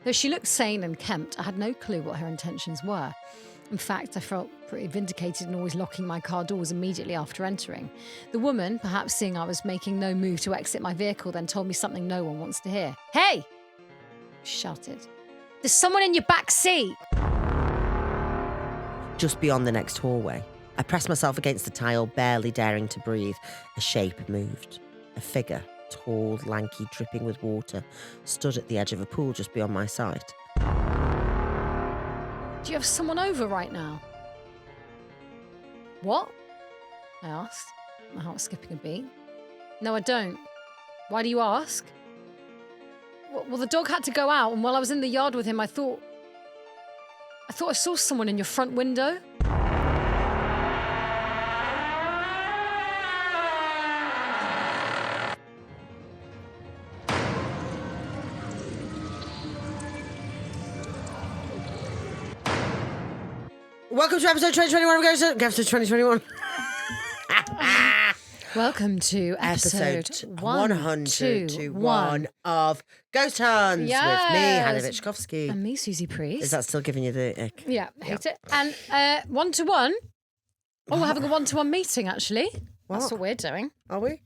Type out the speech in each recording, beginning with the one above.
Though she looked sane and kempt, I had no clue what her intentions were. In fact, I felt pretty vindicated in always locking my car doors immediately after entering. The woman, perhaps seeing I was making no move to exit my vehicle, then told me something no one wants to hear. "Hey!" she shouted. "There's someone in your back seat!" Just beyond the next hallway, I pressed myself against the tile, barely daring to breathe. A shape moved. A figure, tall, lanky, dripping with water, stood at the edge of a pool just beyond my sight. "Do you have someone over right now?" "What?" I asked, my heart skipping a beat. "No, I don't. Why do you ask?" Well, the dog had to go out, and while I was in the yard with him, I thought I saw someone in your front window. Welcome to episode 2021. We're going to episode 2021. Welcome to episode 121 of Ghost Hunts with me, Hannah Big and me, Susie Priest. Is that still giving you the ick? Yeah, hate it. And 1-to-1. Oh, we're having a 1-to-1 meeting, actually. That's what we're doing. Are we?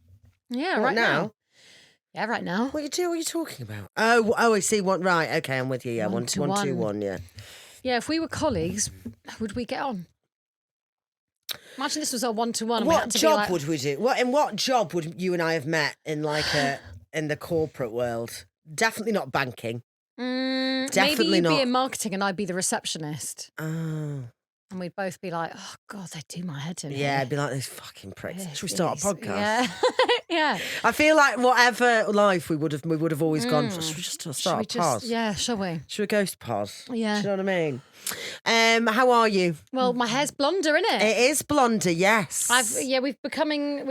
Yeah, What, right now? now. Yeah, right now. What are you talking about? Oh, I see. What? Right. Okay, I'm with you. Yeah, 1-to-1. Yeah. Yeah, if we were colleagues, would we get on? Imagine this was our 1-to-1. And What job would we do? What job would you and I have met in in the corporate world? Definitely not banking. Definitely maybe you'd not. be in marketing and I'd be the receptionist. Oh. And we'd both be like, "Oh God, they do my head in." Yeah, here." I'd be like, these fucking pricks. Should we start a podcast? Yeah, yeah. I feel like whatever life we would have always gone for. Should we just start a pod? Yeah, shall we? Should we ghost pod? Yeah. Do you know what I mean? How are you? Well, my hair's blonder, isn't it? It is blonder, yes. we are becoming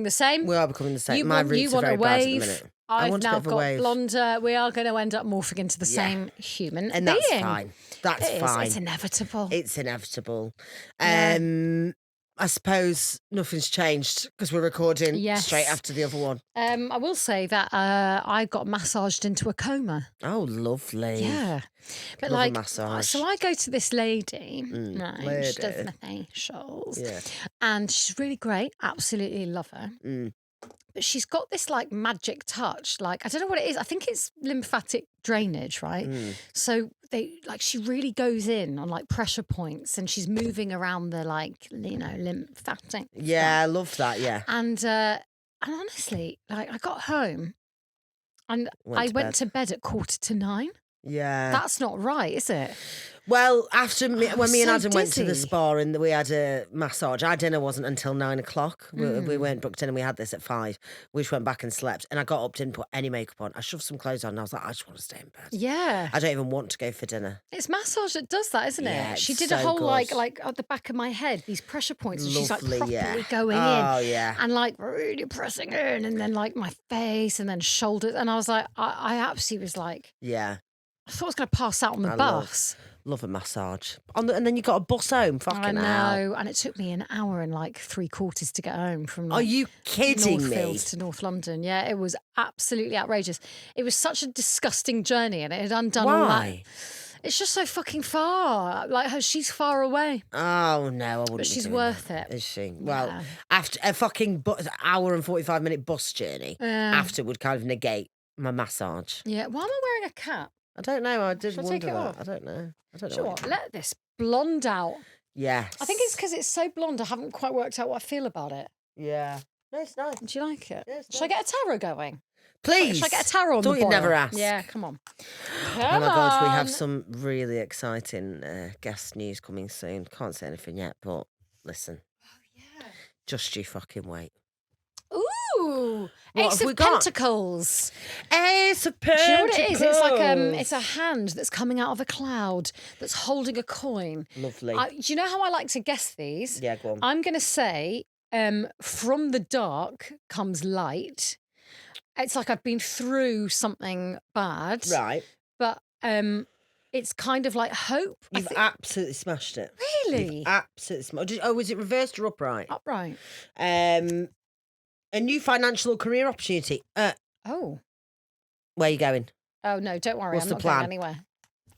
the same. We are becoming the same. You My want, roots you are want very a bad at the wave. minute. I've want a now bit of a got wave. blonder. We are going to end up morphing into the same human And being. that's fine. That's fine. It's inevitable. It's inevitable. Yeah. I suppose nothing's changed because we're recording straight after the other one. I will say that I got massaged into a coma. Oh, lovely. Yeah. But Love a like, massage. so I go to this lady, lady. she does my facials, Yeah. and she's really great, absolutely love her. But she's got this like magic touch, like I don't know what it is. I think it's lymphatic drainage, right? So she really goes in on like pressure points, and she's moving around the lymphatic. Yeah, I love that. Yeah. And honestly, like I got home, and I went to bed at 9:15. Yeah. That's not right, is it? Well, after when me and so Adam went to the dizzy. spa and we had a massage, our dinner wasn't until 9 o'clock. We weren't booked in and we had this at 5. We just went back and slept. And I got up, didn't put any makeup on. I shoved some clothes on and I was like, I just want to stay in bed. Yeah. I don't even want to go for dinner. It's massage that does that, isn't Yeah, it? She it's did a so whole good. like at the back of my head, these pressure points, and she's like Lovely, properly going in. Oh, yeah. And like really pressing in, and then like my face and then shoulders. And I was like, I absolutely was like, Yeah. I thought I was going to pass out on the I bus. Love a massage. And then you got a bus home. Fucking I know. hell. And it took me an hour and like 3/4 to get home from Are you kidding me? Northfields to North London. Yeah, it was absolutely outrageous. It was such a disgusting journey, and it had undone all that. Why? It's just so fucking far. Like she's far away. Oh, no, I wouldn't But be she's doing worth that. it. Is she? Well, Yeah. after a fucking hour and 45-minute bus journey, after would kind of negate my massage. Yeah. Why am I wearing a cap? I don't know. I did Shall I wonder take it that. off? I don't know. Sure. Let this blonde out. Yes. I think it's because it's so blonde. I haven't quite worked out what I feel about it. Yeah. No, it's nice. Do you like it? Yeah, it's Should I get a tarot going? Please. Should I get a tarot on Thought the you'd boil? never ask. Yeah, come on. Oh my God, we have some really exciting guest news coming soon. Can't say anything yet, but listen. Yeah. Just you fucking wait. Ooh, What Ace have we of got? Pentacles. Ace of Do you know Pentacles. what it is? It's like it's a hand that's coming out of a cloud that's holding a coin. Lovely. Do you know how I like to guess these? Yeah, go on. I'm going to say, from the dark comes light. It's like I've been through something bad. Right. But it's kind of like hope. You've absolutely smashed it. Really? You've absolutely smashed it. Oh, was it reversed or upright? Upright. A new financial or career opportunity. Oh. Where are you going? Oh, no, don't worry. What's I'm the not plan? going anywhere.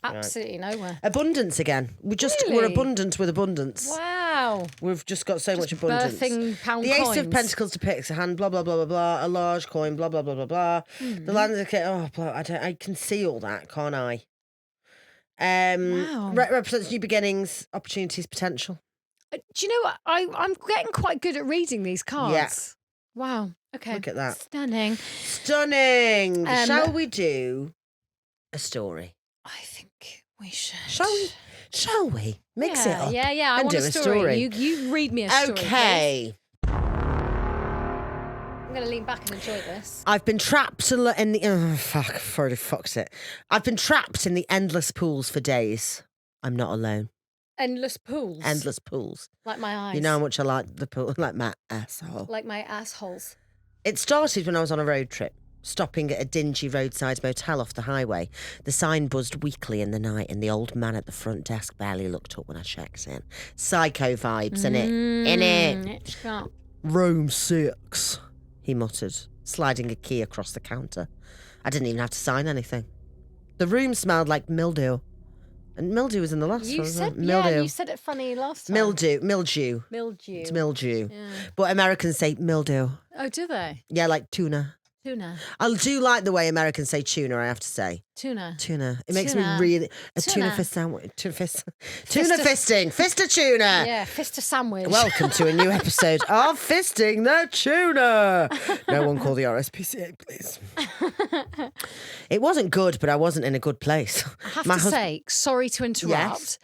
Absolutely nowhere. Abundance again. We're abundant with abundance. Wow. We've just got so much abundance. Birthing pound the coins. Ace of Pentacles depicts a hand, blah, blah, blah, blah, blah, a large coin, blah, blah, blah, blah, blah. The land of the I can see all that, can't I? Wow. Represents new beginnings, opportunities, potential. Do you know what? I'm getting quite good at reading these cards. Yeah. Wow. Okay. Look at that. Stunning. Shall we do a story? I think we should. Shall we? Mix it up. Yeah. I and want do a story. You read me a story. Okay. Please. I'm going to lean back and enjoy this. I've been trapped in the... Oh, fuck. I've already fucked it. I've been trapped in the endless pools for days. I'm not alone. Endless pools? Endless pools. Like my eyes. You know how much I like the pool? Like my asshole. Like my assholes. It started when I was on a road trip, stopping at a dingy roadside motel off the highway. The sign buzzed weakly in the night and the old man at the front desk barely looked up when I checked in. Psycho vibes, innit? Room 6, he muttered, sliding a key across the counter. I didn't even have to sign anything. The room smelled like mildew. And mildew was in the last one. You said it funny last time. Mildew. Mildew. It's mildew. Yeah. But Americans say mildew. Oh, do they? Yeah, like tuna. Tuna. I do like the way Americans say tuna, I have to say. Tuna. It makes me really... tuna fist sandwich. Tuna fisting. Fist of tuna. Yeah, fist of sandwich. Welcome to a new episode of Fisting the Tuna. No one call the RSPCA, please. It wasn't good, but I wasn't in a good place. I have to say, sorry to interrupt. Yes.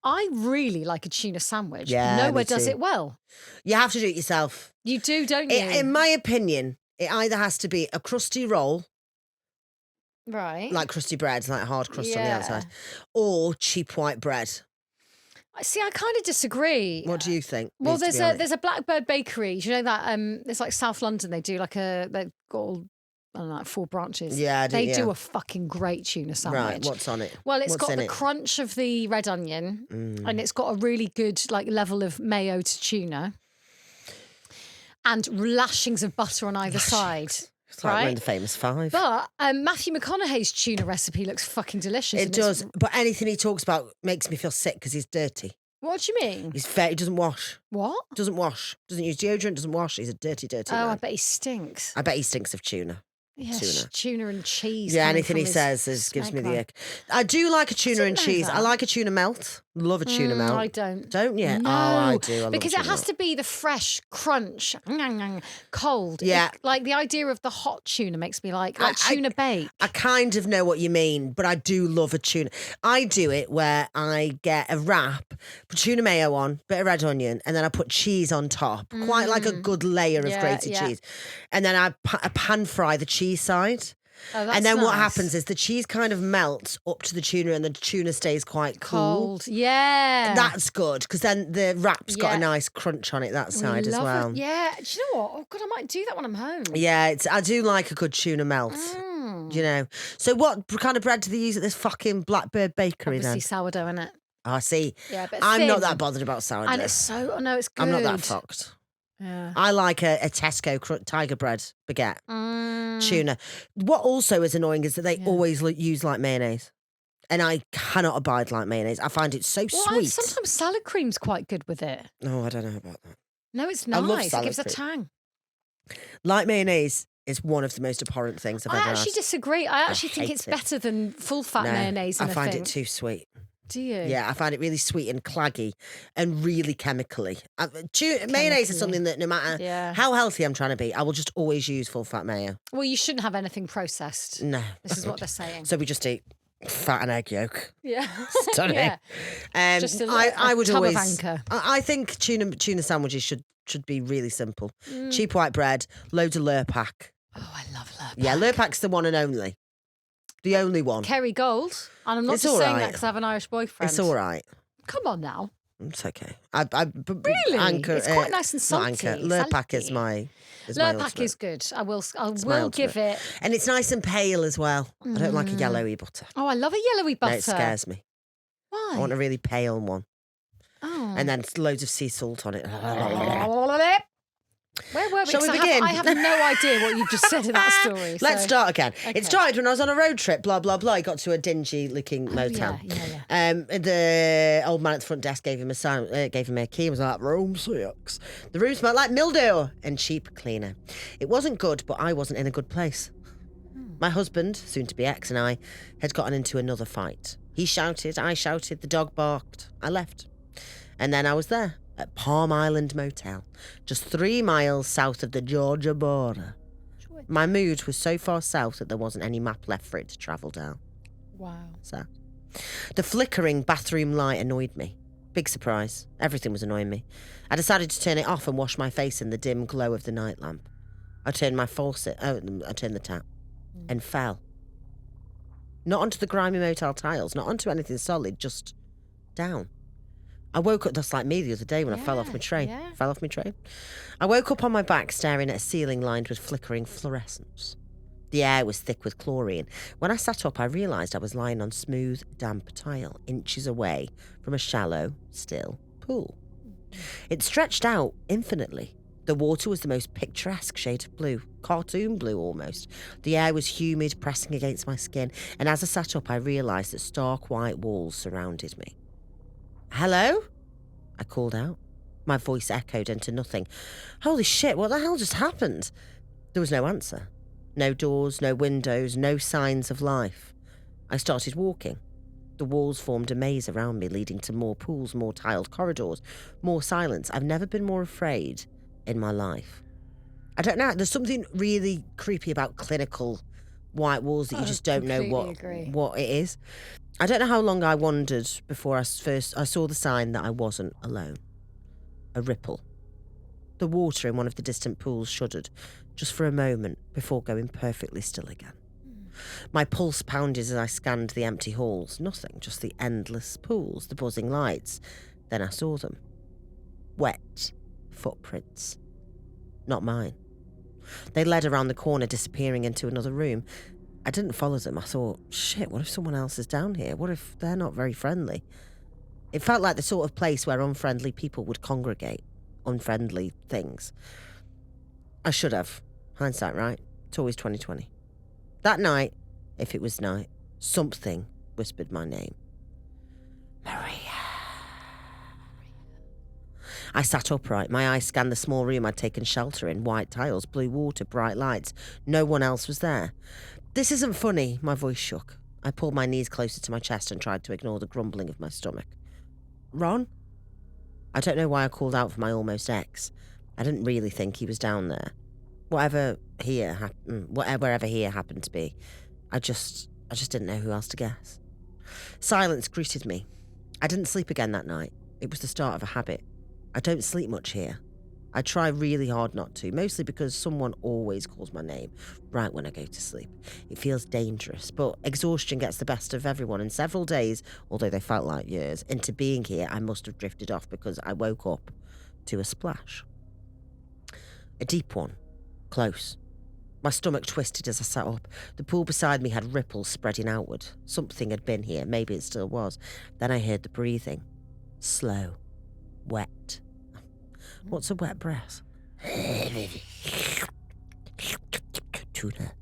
I really like a tuna sandwich. Yeah, Nowhere me too. does it well. You have to do it yourself. You do, don't you? In my opinion, it either has to be a crusty roll, right, like crusty bread, like hard crust on the Yeah. outside, or cheap white bread. See, I kind of disagree. What do you think? Well, needs to be on it? there's a Blackbird Bakery. Do you know that? It's like South London. They do they've got all, I don't know, like 4 branches. Yeah, I do, they yeah. do a fucking great tuna sandwich. Right, what's on it? Well, it's What's got in the it? crunch of the red onion, and it's got a really good level of mayo to tuna, and lashings of butter on either side. It's like we're in the famous 5. But Matthew McConaughey's tuna recipe looks fucking delicious. It does, but anything he talks about makes me feel sick because he's dirty. What do you mean? He doesn't wash. What? Doesn't wash. Doesn't use deodorant, doesn't wash. He's a dirty man. Oh, I bet he stinks. I bet he stinks of tuna. Yeah, Tuna. tuna and cheese. Yeah, coming anything from he his says gives me the smegma. ick. I do like a tuna didn't and know cheese. that. I like a tuna melt. Love a tuna melt. I don't. Don't you? No, Oh, I do. I love because a it tuna has melt. to be the fresh crunch, cold. Yeah. Like the idea of the hot tuna makes me like tuna bake. I kind of know what you mean, but I do love a tuna. I do it where I get a wrap, put tuna mayo on, bit of red onion, and then I put cheese on top. Quite like a good layer of Yeah, grated yeah. cheese. And then I pan fry the cheese side. Oh, that's And then what nice. happens is the cheese kind of melts up to the tuna and the tuna stays quite cool. Cold. Yeah. That's good because then the wrap's got Yeah. a nice crunch on it that We side as love well. it. Yeah. Do you know what? Oh, God, I might do that when I'm home. Yeah, I do like a good tuna melt. You know. So what kind of bread do they use at this fucking Blackbird Bakery Obviously then? sourdough, innit? I see. Yeah, but I'm not thin. that bothered about sourdough. And it's so, oh no, it's good. I'm not that fucked. Yeah. I like a Tesco tiger bread baguette. Tuna. What also is annoying is that they always use like mayonnaise. And I cannot abide like mayonnaise. I find it so Well, sweet. sometimes salad cream's quite good with it. No, I don't know about that. No, it's I love nice. It salad gives a cream. tang. Light mayonnaise is one of the most abhorrent things I've I ever actually had. disagree. I actually think hate it's it. better than full fat No, mayonnaise. I find it too sweet. Do you? Yeah, I find it really sweet and claggy and really chemically. Mayonnaise is something that no matter Yeah. how healthy I'm trying to be, I will just always use full fat mayo. Well, you shouldn't have anything processed. No. This is what they're saying. So we just eat fat and egg yolk. Yeah. Stunning. Yeah. Just a I would tub of always. Anchor. I think tuna sandwiches should be really simple. Cheap white bread, loads of Lurpak. Oh, I love Lurpak. Yeah, Lurpak's the one and only. The only one. Kerry Gold. And I'm not It's just all saying right. that because I have an Irish boyfriend. It's all right. Come on now. It's okay. Really? Anchor, It's quite nice and not salty. Anchor. Lurpak is salty. my. Lurpak ultimate. is good. I will my give ultimate. it. And it's nice and pale as well. I don't like a yellowy butter. Oh, I love a yellowy butter. No, it scares me. Why? I want a really pale one. Oh. And then loads of sea salt on it. Where were we? Shall we 'Cause begin? I have no idea what you've just said in that story. Let's so- start again. Okay. It started when I was on a road trip, blah, blah, blah. I got to a dingy-looking motel. Yeah. The old man at the front desk gave him a key and was like, room 6. The room smelled like mildew and cheap cleaner. It wasn't good, but I wasn't in a good place. My husband, soon to be ex, and I had gotten into another fight. He shouted, I shouted, the dog barked. I left. And then I was there at Palm Island Motel, just 3 miles south of the Georgia border. My mood was so far south that there wasn't any map left for it to travel down. Wow. So, the flickering bathroom light annoyed me. Big surprise. Everything was annoying me. I decided to turn it off and wash my face in the dim glow of the night lamp. I turned the tap and fell. Not onto the grimy motel tiles, not onto anything solid, just down. I woke up just like me the other day when I fell off my train. Yeah. Fell off my train. I woke up on my back staring at a ceiling lined with flickering fluorescence. The air was thick with chlorine. When I sat up, I realised I was lying on smooth, damp tile, inches away from a shallow, still pool. It stretched out infinitely. The water was the most picturesque shade of blue, cartoon blue almost. The air was humid, pressing against my skin, and as I sat up, I realised that stark white walls surrounded me. Hello? I called out. My voice echoed into nothing. Holy shit, what the hell just happened? There was no answer. No doors, no windows, no signs of life. I started walking. The walls formed a maze around me, leading to more pools, more tiled corridors, more silence. I've never been more afraid in my life. I don't know, there's something really creepy about clinical white walls that you just don't know what it is. I don't know how long I wandered before I saw the sign that I wasn't alone. A ripple. The water in one of the distant pools shuddered, just for a moment, before going perfectly still again. My pulse pounded as I scanned the empty halls. Nothing, just the endless pools, the buzzing lights. Then I saw them. Wet footprints. Not mine. They led around the corner, disappearing into another room. I didn't follow them. I thought, shit, what if someone else is down here? What if they're not very friendly? It felt like the sort of place where unfriendly people would congregate. Unfriendly things. I should have. Hindsight, right? It's always 2020. That night, if it was night, something whispered my name. Maria. I sat upright. My eyes scanned the small room I'd taken shelter in. White tiles, blue water, bright lights. No one else was there. This isn't funny. My voice shook. I pulled my knees closer to my chest and tried to ignore the grumbling of my stomach. Ron? I don't know why I called out for my almost ex. I didn't really think he was down there. Wherever he happened to be, I just didn't know who else to guess. Silence greeted me. I didn't sleep again that night. It was the start of a habit. I don't sleep much here. I try really hard not to, mostly because someone always calls my name right when I go to sleep. It feels dangerous, but exhaustion gets the best of everyone, and several days, although they felt like years, into being here, I must have drifted off because I woke up to a splash. A deep one. Close. My stomach twisted as I sat up. The pool beside me had ripples spreading outward. Something had been here, maybe it still was. Then I heard the breathing. Slow. Wet. What's a wet breath? Tuna.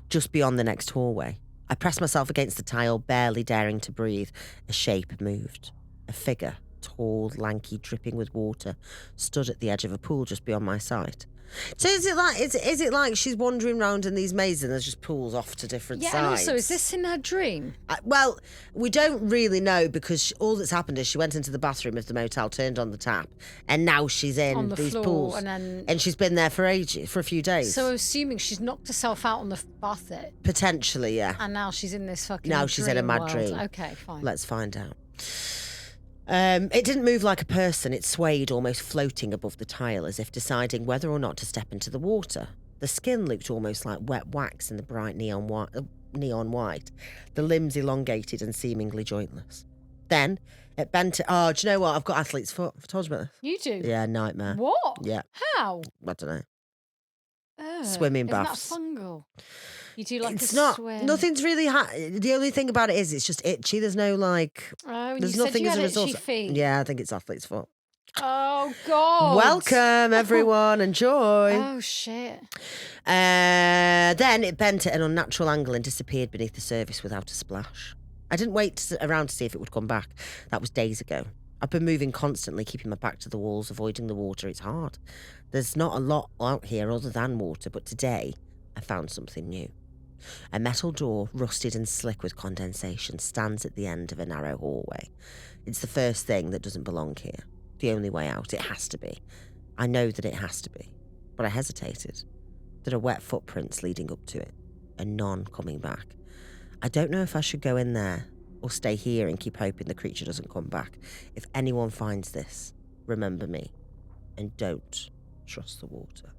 Just beyond the next hallway, I pressed myself against the tile, barely daring to breathe. A shape moved. A figure, tall, lanky, dripping with water, stood at the edge of a pool just beyond my sight. So is it like she's wandering around in these mazes and there's just pools off to different sides? Yeah, and also, is this in her dream? Well, we don't really know because all that's happened is she went into the bathroom of the motel, turned on the tap, and now she's in these pools. And she's been there for ages, for a few days. So assuming she's knocked herself out on the bath it. Potentially, yeah. And now she's in this fucking Now she's in a mad world. dream. Okay, fine. Let's find out. It didn't move like a person. It swayed, almost floating above the tile, as if deciding whether or not to step into the water. The skin looked almost like wet wax in the bright neon white. The limbs elongated and seemingly jointless. Then it bent. Oh, do you know what? I've got athlete's foot. I've told you about this. You do? Yeah, nightmare. What? Yeah. How? I don't know. Ugh, Swimming isn't baths. that fungal? You do like It's a not. swim. Nothing's really. The only thing about it is it's just itchy. There's no like. Oh, and There's you nothing said you as a had result. itchy feet. Yeah, I think it's athlete's foot. Oh, God. Welcome, everyone. Enjoy. Oh, shit. Then it bent at an unnatural angle and disappeared beneath the surface without a splash. I didn't wait around to see if it would come back. That was days ago. I've been moving constantly, keeping my back to the walls, avoiding the water. It's hard. There's not a lot out here other than water, but today I found something new. A metal door, rusted and slick with condensation, stands at the end of a narrow hallway. It's the first thing that doesn't belong here. The only way out. It has to be. I know that it has to be. But I hesitated. There are wet footprints leading up to it, and none coming back. I don't know if I should go in there or stay here and keep hoping the creature doesn't come back. If anyone finds this, remember me, and don't trust the water.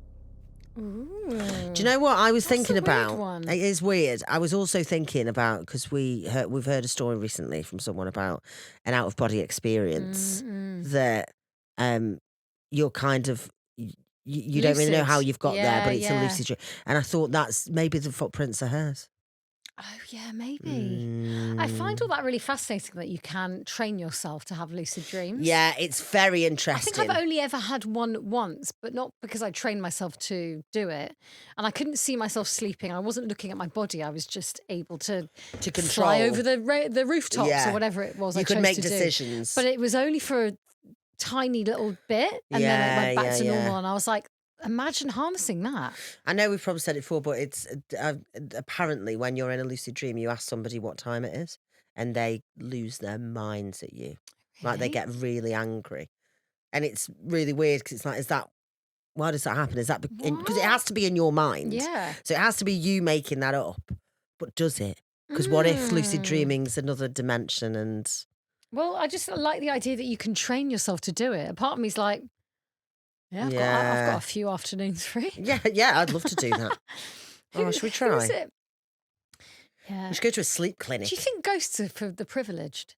Ooh. Do you know what I was thinking a weird about? one. It is weird. I was also thinking about, because we've heard a story recently from someone about an out of body experience that you're kind of you don't really know how you've got there, but it's a lucid dream. And I thought that's maybe the footprints are hers. Oh, yeah, maybe. I find all that really fascinating that you can train yourself to have lucid dreams. Yeah, it's very I interesting. think I've only ever had one once, but not because I trained myself to do it. And I couldn't see myself sleeping. I wasn't looking at my body. I was just able to control. fly over the rooftops or whatever it was. You I could chose make to decisions. do. But it was only for a tiny little bit, and then it went back to normal. And I was like, imagine harnessing that. I know we've probably said it before, but it's apparently when you're in a lucid dream, you ask somebody what time it is, and they lose their minds at you. Really? Like they get really angry, and it's really weird because it's like, why does that happen? Is that because it has to be in your mind? Yeah. So it has to be you making that up. But does it? Because what if lucid dreaming's another dimension? And well, I just like the idea that you can train yourself to do it. A part of me's like, yeah, I've got a few afternoons free. Yeah, I'd love to do that. Should we try? Who is it? Yeah. We should go to a sleep clinic. Do you think ghosts are for the privileged?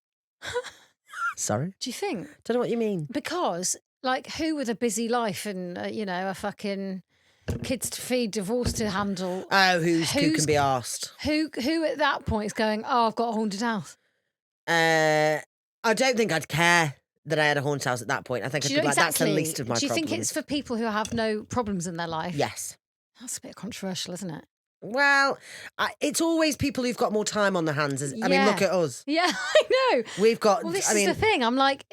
Sorry? Do you think? Don't know what you mean. Because, like, who with a busy life and, a fucking kids to feed, divorce to handle. Oh, who can be asked? Who at that point is going, oh, I've got a haunted house? I don't think I'd care that I had a haunted house at that point. I think I'd be like, that's the least of my problems. Do you think it's for people who have no problems in their life? Yes. That's a bit controversial, isn't it? Well, it's always people who've got more time on their hands. I mean, look at us. Yeah, I know. We've got... Well, this is the thing. I'm like...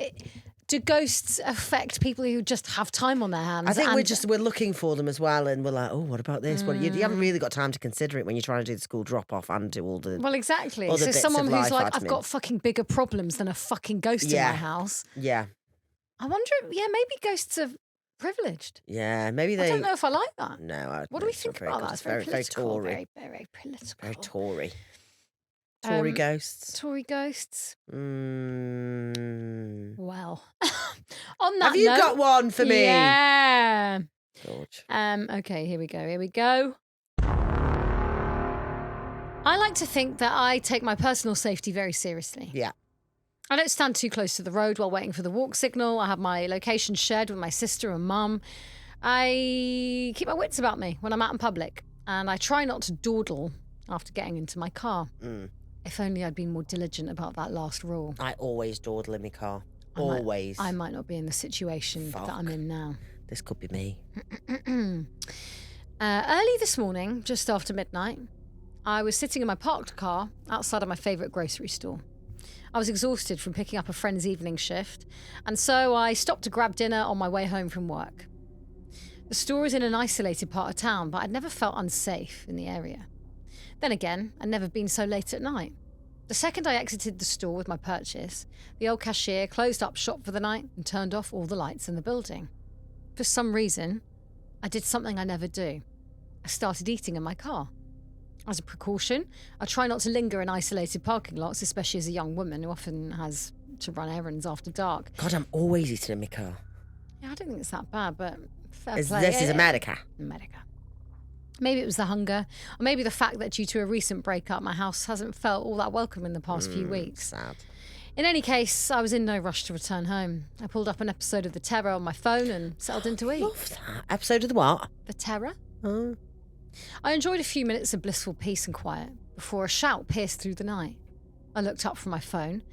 Do ghosts affect people who just have time on their hands? I think we're looking for them as well, and we're like, oh, what about this? Well, you haven't really got time to consider it when you're trying to do the school drop-off and do all the... Well, exactly. All the so bits someone of who's life like, I've got fucking bigger problems than a fucking ghost in my house. Yeah. I wonder, maybe ghosts are privileged. Yeah, maybe they... I don't know if I like that. No, what do we think about that? It's very political. Very Tory. Very political. Very Tory. Tory ghosts. Tory ghosts. Well, on that have you got one for me? Yeah. George. Okay, here we go. I like to think that I take my personal safety very seriously. Yeah. I don't stand too close to the road while waiting for the walk signal. I have my location shared with my sister and mum. I keep my wits about me when I'm out in public, and I try not to dawdle after getting into my car. If only I'd been more diligent about that last rule. I always dawdle in my car. Always. I might not be in the situation that I'm in now. This could be me. Early this morning, just after midnight, I was sitting in my parked car outside of my favourite grocery store. I was exhausted from picking up a friend's evening shift, and so I stopped to grab dinner on my way home from work. The store is in an isolated part of town, but I'd never felt unsafe in the area. Then again, I'd never been so late at night. The second I exited the store with my purchase, the old cashier closed up shop for the night and turned off all the lights in the building. For some reason, I did something I never do. I started eating in my car. As a precaution, I try not to linger in isolated parking lots, especially as a young woman who often has to run errands after dark. God, I'm always eating in my car. Yeah, I don't think it's that bad, but fair This play. is America. Maybe it was the hunger, or maybe the fact that due to a recent breakup, my house hasn't felt all that welcome in the past few weeks. Sad. In any case, I was in no rush to return home. I pulled up an episode of The Terror on my phone and settled in to eat. Love that. Episode of the what? The Terror? Oh. I enjoyed a few minutes of blissful peace and quiet before a shout pierced through the night. I looked up from my phone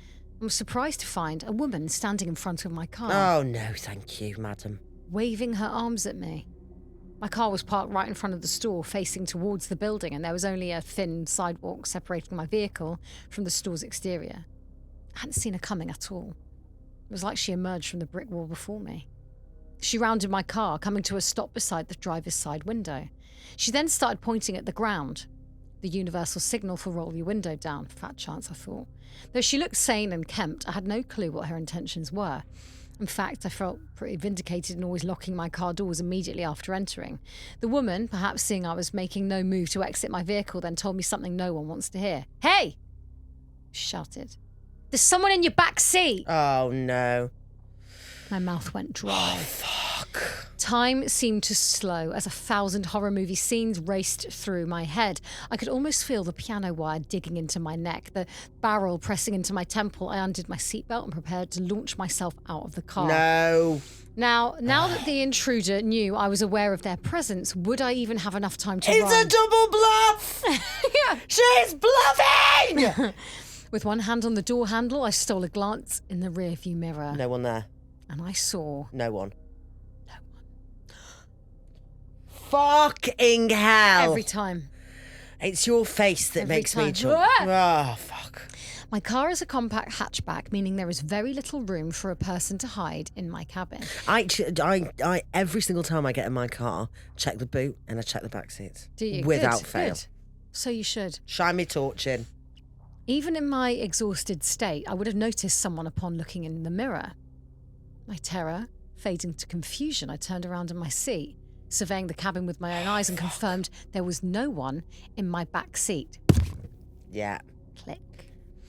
I was surprised to find a woman standing in front of my car, Oh, no, thank you, madam. waving her arms at me. My car was parked right in front of the store, facing towards the building, and there was only a thin sidewalk separating my vehicle from the store's exterior. I hadn't seen her coming at all. It was like she emerged from the brick wall before me. She rounded my car, coming to a stop beside the driver's side window. She then started pointing at the ground. The universal signal for roll your window down. Fat chance, I thought. Though she looked sane and kempt, I had no clue what her intentions were. In fact, I felt pretty vindicated in always locking my car doors immediately after entering. The woman, perhaps seeing I was making no move to exit my vehicle, then told me something no one wants to hear. "Hey!" she shouted. "There's someone in your back seat!" Oh, no. My mouth went dry. Oh, fuck. Time seemed to slow as 1,000 horror movie scenes raced through my head. I could almost feel the piano wire digging into my neck, the barrel pressing into my temple. I undid my seatbelt and prepared to launch myself out of the car. No. Now that the intruder knew I was aware of their presence, would I even have enough time to It's run? a double bluff! Yeah. She's bluffing! With one hand on the door handle, I stole a glance in the rearview mirror. No one there. And I saw No one. Fucking hell. every time. It's your face that Every makes me time. jump. Oh, fuck. My car is a compact hatchback, meaning there is very little room for a person to hide in my cabin. I every single time I get in my car, check the boot and I check the back seats. Do you? Without Good, fail. good. So you should. Shine me torch in. Even in my exhausted state, I would have noticed someone upon looking in the mirror. My terror fading to confusion, I turned around in my seat, surveying the cabin with my own eyes, and confirmed there was no one in my back seat. Yeah. Click.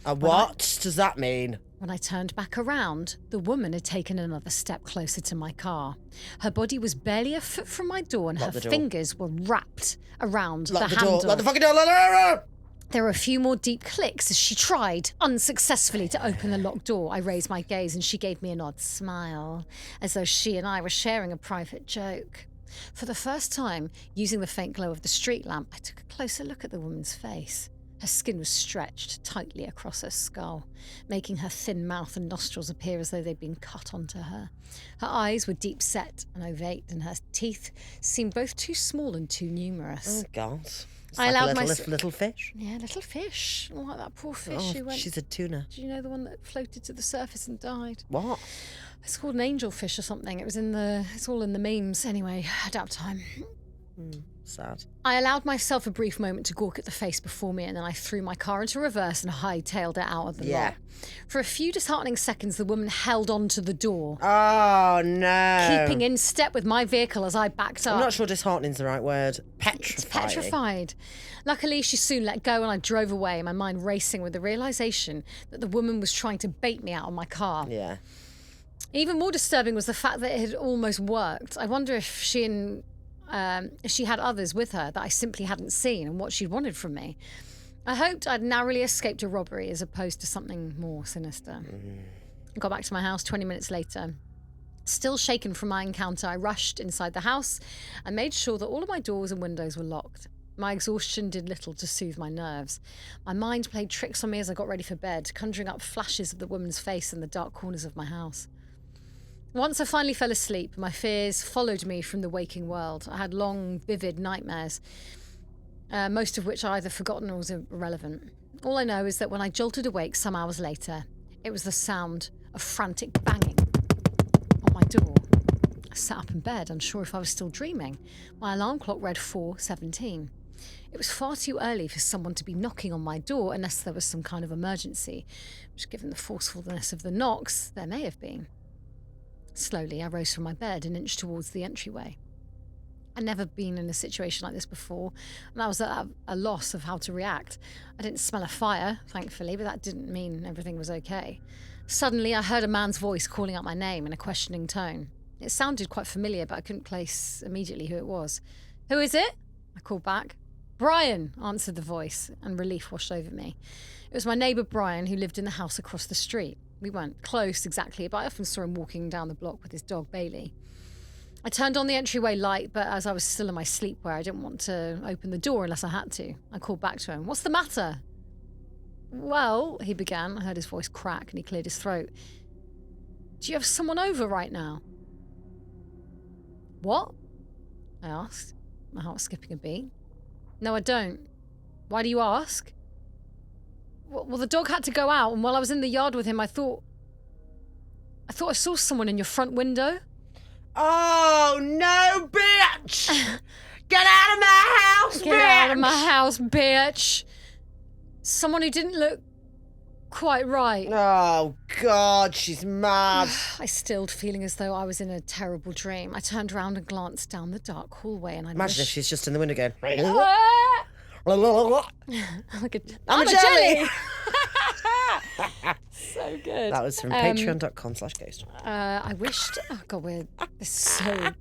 What does that mean? When I turned back around, the woman had taken another step closer to my car. Her body was barely a foot from my door, and Lock her the door. fingers were wrapped around Lock the the handle. door. Lock the fucking door. Lock the door. There were a few more deep clicks as she tried, unsuccessfully, to open the locked door. I raised my gaze and she gave me an odd smile, as though she and I were sharing a private joke. For the first time, using the faint glow of the street lamp, I took a closer look at the woman's face. Her skin was stretched tightly across her skull, making her thin mouth and nostrils appear as though they'd been cut onto her. Her eyes were deep set and ovate, and her teeth seemed both too small and too numerous. Oh, God. It's I like allowed a my- little fish. Yeah, little fish. Like that poor fish Oh, who went... she's a tuna. Do you know the one that floated to the surface and died? What? It's called an angelfish or something. It's all in the memes. Anyway, I don't have time. Sad. I allowed myself a brief moment to gawk at the face before me, and then I threw my car into reverse and hightailed it out of the lot. For a few disheartening seconds, the woman held on to the door, Oh, no. keeping in step with my vehicle as I backed up. I'm not sure disheartening's the right word. It's Petrifying. petrified. Luckily, she soon let go and I drove away, my mind racing with the realisation that the woman was trying to bait me out of my car. Yeah. Even more disturbing was the fact that it had almost worked. I wonder if she had others with her that I simply hadn't seen and what she'd wanted from me. I hoped I'd narrowly escaped a robbery as opposed to something more sinister. I got back to my house 20 minutes later. Still shaken from my encounter, I rushed inside the house and made sure that all of my doors and windows were locked. My exhaustion did little to soothe my nerves. My mind played tricks on me as I got ready for bed, conjuring up flashes of the woman's face in the dark corners of my house. Once I finally fell asleep, my fears followed me from the waking world. I had long, vivid nightmares, most of which I either forgotten or was irrelevant. All I know is that when I jolted awake some hours later, it was the sound of frantic banging on my door. I sat up in bed, unsure if I was still dreaming. My alarm clock read 4:17. It was far too early for someone to be knocking on my door unless there was some kind of emergency, which, given the forcefulness of the knocks, there may have been. Slowly, I rose from my bed and inched towards the entryway. I'd never been in a situation like this before, and I was at a loss of how to react. I didn't smell a fire, thankfully, but that didn't mean everything was okay. Suddenly, I heard a man's voice calling out my name in a questioning tone. It sounded quite familiar, but I couldn't place immediately who it was. "Who is it?" I called back. "Brian," answered the voice, and relief washed over me. It was my neighbour Brian, who lived in the house across the street. We weren't close exactly, but I often saw him walking down the block with his dog Bailey. I turned on the entryway light, but as I was still in my sleepwear, I didn't want to open the door unless I had to. I called back to him. "What's the matter?" Well, he began. I heard his voice crack and he cleared his throat. Do you have someone over right now? What? I asked, my heart skipping a beat. No, I don't. Why do you ask? Well, the dog had to go out, and while I was in the yard with him, I thought I saw someone in your front window. Oh, no, bitch! Get out of my house, bitch! Get out of my house, bitch! Someone who didn't look quite right. Oh, God, she's mad. I stilled, feeling as though I was in a terrible dream. I turned around and glanced down the dark hallway, and I Imagine if she's just in the window going... I'm a jelly! So good. That was from patreon.com/ghost. I wished... Oh, God, this is so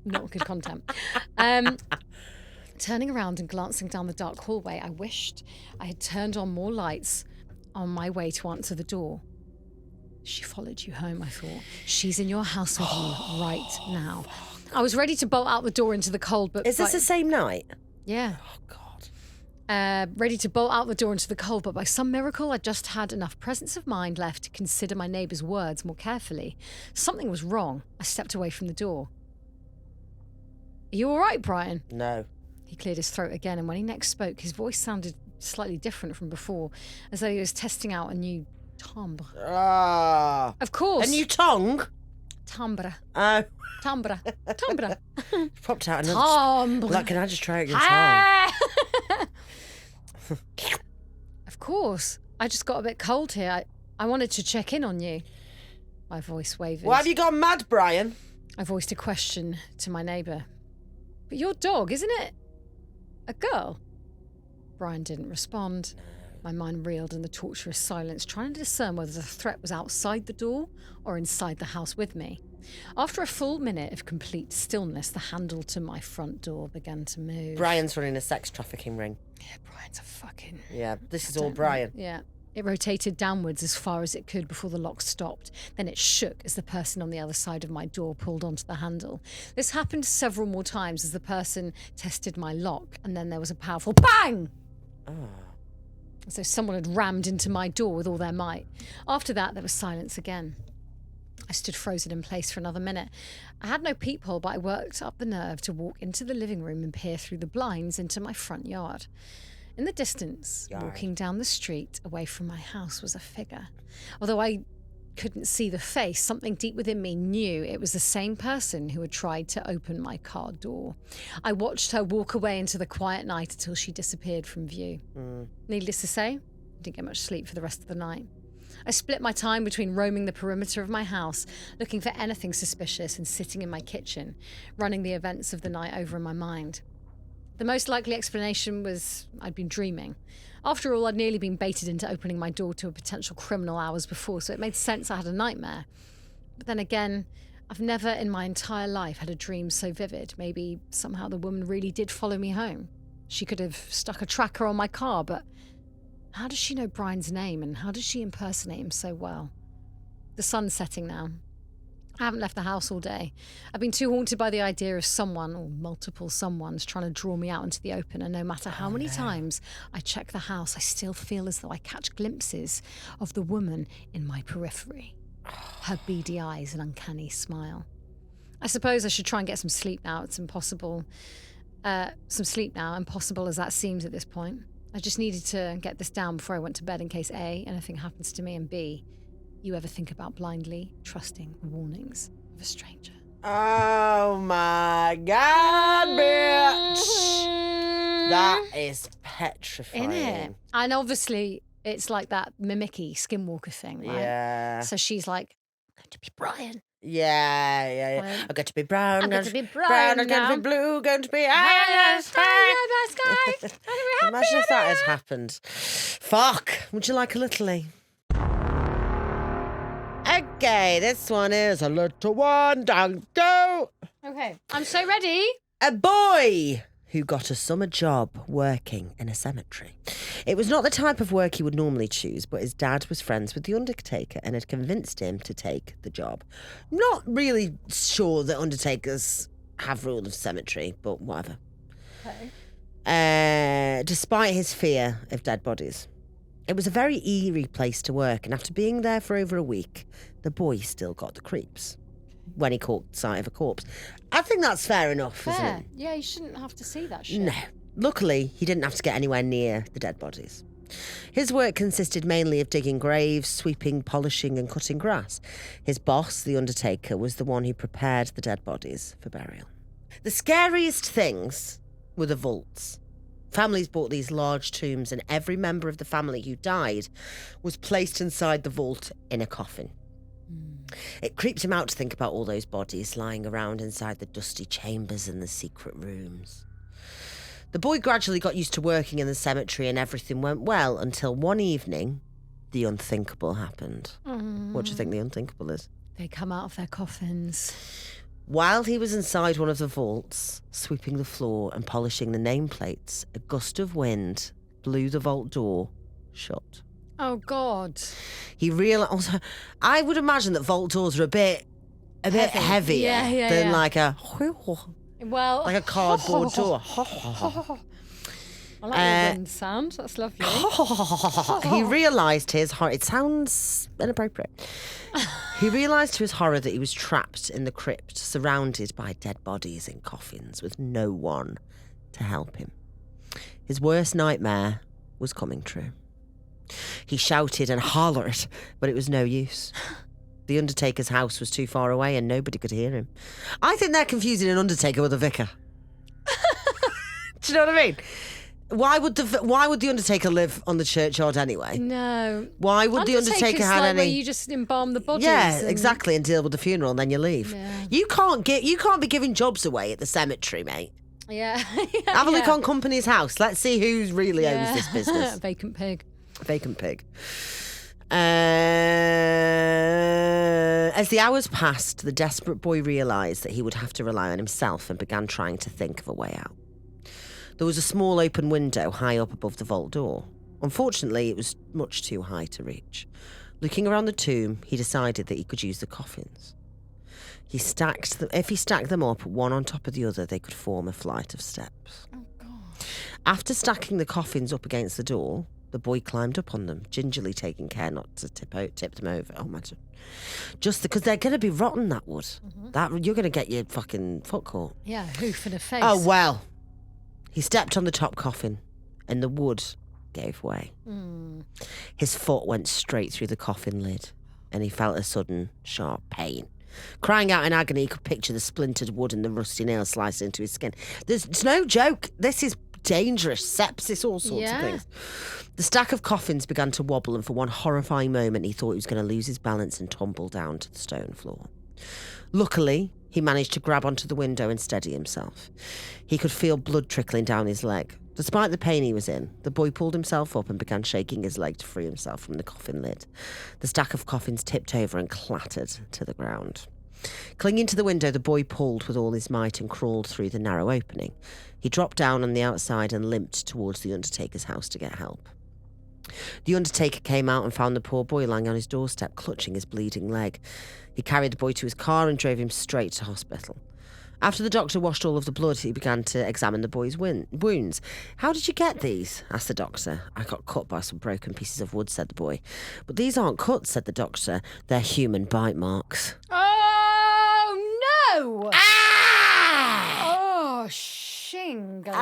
not good content. Turning around and glancing down the dark hallway, I wished I had turned on more lights on my way to answer the door. She followed you home, I thought. She's in your house with you right now. I was ready to bolt out the door into the cold, but... Is this the same night? Yeah. Oh, God. Ready to bolt out the door into the cold, but by some miracle, I just had enough presence of mind left to consider my neighbour's words more carefully. Something was wrong. I stepped away from the door. Are you all right, Brian? No. He cleared his throat again, and when he next spoke, his voice sounded slightly different from before, as though he was testing out a new timbre. Ah. Of course. A new tongue? Timbre. Oh. Timbre. Timbre. Popped out another... Timbre. Like, can I just try it your tongue? Of course. I just got a bit cold here. I wanted to check in on you. My voice wavered. Why have you gone mad, Brian? I voiced a question to my neighbour. But your dog, isn't it? A girl? Brian didn't respond. My mind reeled in the torturous silence, trying to discern whether the threat was outside the door or inside the house with me. After a full minute of complete stillness, the handle to my front door began to move. Brian's running a sex trafficking ring. Yeah, Brian's a fucking... Yeah, this is all Brian. Yeah. It rotated downwards as far as it could before the lock stopped. Then it shook as the person on the other side of my door pulled onto the handle. This happened several more times as the person tested my lock, and then there was a powerful bang! Oh. As though someone had rammed into my door with all their might. After that, there was silence again. I stood frozen in place for another minute. I had no peephole, but I worked up the nerve to walk into the living room and peer through the blinds into my front yard. In the distance, walking down the street away from my house was a figure. Although I couldn't see the face, something deep within me knew it was the same person who had tried to open my car door. I watched her walk away into the quiet night until she disappeared from view. Needless to say, I didn't get much sleep for the rest of the night. I split my time between roaming the perimeter of my house, looking for anything suspicious, and sitting in my kitchen, running the events of the night over in my mind. The most likely explanation was I'd been dreaming. After all, I'd nearly been baited into opening my door to a potential criminal hours before, so it made sense I had a nightmare. But then again, I've never in my entire life had a dream so vivid. Maybe somehow the woman really did follow me home. She could have stuck a tracker on my car, but how does she know Brian's name, and how does she impersonate him so well? The sun's setting now. I haven't left the house all day. I've been too haunted by the idea of someone, or multiple someones, trying to draw me out into the open, and no matter how many times I check the house, I still feel as though I catch glimpses of the woman in my periphery. Her beady eyes and uncanny smile. I suppose I should try and get some sleep now. It's impossible. Impossible as that seems at this point. I just needed to get this down before I went to bed in case A, anything happens to me, and B, you ever think about blindly trusting the warnings of a stranger. Oh my God, bitch! That is petrifying. Innit? And obviously, it's like that mimicky skinwalker thing, right? Yeah. So she's like, I'm going to be Brian. Yeah. Well, I'm going to be brown. I'm going to be brown I'm going to be blue. Going to be iris. Imagine if that had happened. Fuck. Would you like a little? Okay, this one is a little one. Down go. Okay, I'm so ready. A boy who got a summer job working in a cemetery. It was not the type of work he would normally choose, but his dad was friends with the undertaker and had convinced him to take the job. Not really sure that undertakers have rule of cemetery, but whatever. Okay. Despite his fear of dead bodies. It was a very eerie place to work, and after being there for over a week, the boy still got the creeps when he caught sight of a corpse. I think that's fair enough, isn't it? Yeah, you shouldn't have to see that shit. No. Luckily, he didn't have to get anywhere near the dead bodies. His work consisted mainly of digging graves, sweeping, polishing and cutting grass. His boss, the undertaker, was the one who prepared the dead bodies for burial. The scariest things were the vaults. Families bought these large tombs, and every member of the family who died was placed inside the vault in a coffin. It creeped him out to think about all those bodies lying around inside the dusty chambers and the secret rooms. The boy gradually got used to working in the cemetery and everything went well until one evening, the unthinkable happened. What do you think the unthinkable is? They come out of their coffins. While he was inside one of the vaults, sweeping the floor and polishing the nameplates, a gust of wind blew the vault door shut. Oh, God. He realised... I would imagine that vault doors are a bit heavier than like a... Well, like a cardboard door. I like your wind sound. That's lovely. He realised his horror. It sounds inappropriate. He realised to his horror that he was trapped in the crypt, surrounded by dead bodies in coffins, with no one to help him. His worst nightmare was coming true. He shouted and hollered, but it was no use. The undertaker's house was too far away and nobody could hear him. I think they're confusing an undertaker with a vicar. Do you know what I mean? Why would the undertaker live on the churchyard anyway? No. Why would the undertaker have like any? Where you just embalm the bodies. Yeah, exactly, and deal with the funeral, and then you leave. Yeah. You can't be giving jobs away at the cemetery, mate. Yeah. Have a look on company's house. Let's see who really owns this business. Vacant pig. As the hours passed, the desperate boy realised that he would have to rely on himself and began trying to think of a way out. There was a small open window high up above the vault door. Unfortunately, it was much too high to reach. Looking around the tomb, he decided that he could use the coffins. If he stacked them up one on top of the other, they could form a flight of steps. Oh, God. After stacking the coffins up against the door, the boy climbed up on them, gingerly taking care not to tip them over. Oh, imagine. Just because they're going to be rotten, that would. That you're going to get your fucking foot caught. Yeah, hoof in the face. Oh, well. He stepped on the top coffin and the wood gave way. His foot went straight through the coffin lid and he felt a sudden, sharp pain. Crying out in agony, he could picture the splintered wood and the rusty nails sliced into his skin. It's no joke. This is dangerous. Sepsis, all sorts of things. The stack of coffins began to wobble, and for one horrifying moment, he thought he was going to lose his balance and tumble down to the stone floor. Luckily, he managed to grab onto the window and steady himself. He could feel blood trickling down his leg. Despite the pain he was in, the boy pulled himself up and began shaking his leg to free himself from the coffin lid. The stack of coffins tipped over and clattered to the ground. Clinging to the window, the boy pulled with all his might and crawled through the narrow opening. He dropped down on the outside and limped towards the undertaker's house to get help. The undertaker came out and found the poor boy lying on his doorstep, clutching his bleeding leg. He carried the boy to his car and drove him straight to hospital. After the doctor washed all of the blood, he began to examine the boy's wounds. "How did you get these?" asked the doctor. "I got cut by some broken pieces of wood," said the boy. "But these aren't cuts," said the doctor. "They're human bite marks." Oh, no! Ah! Oh, shingling.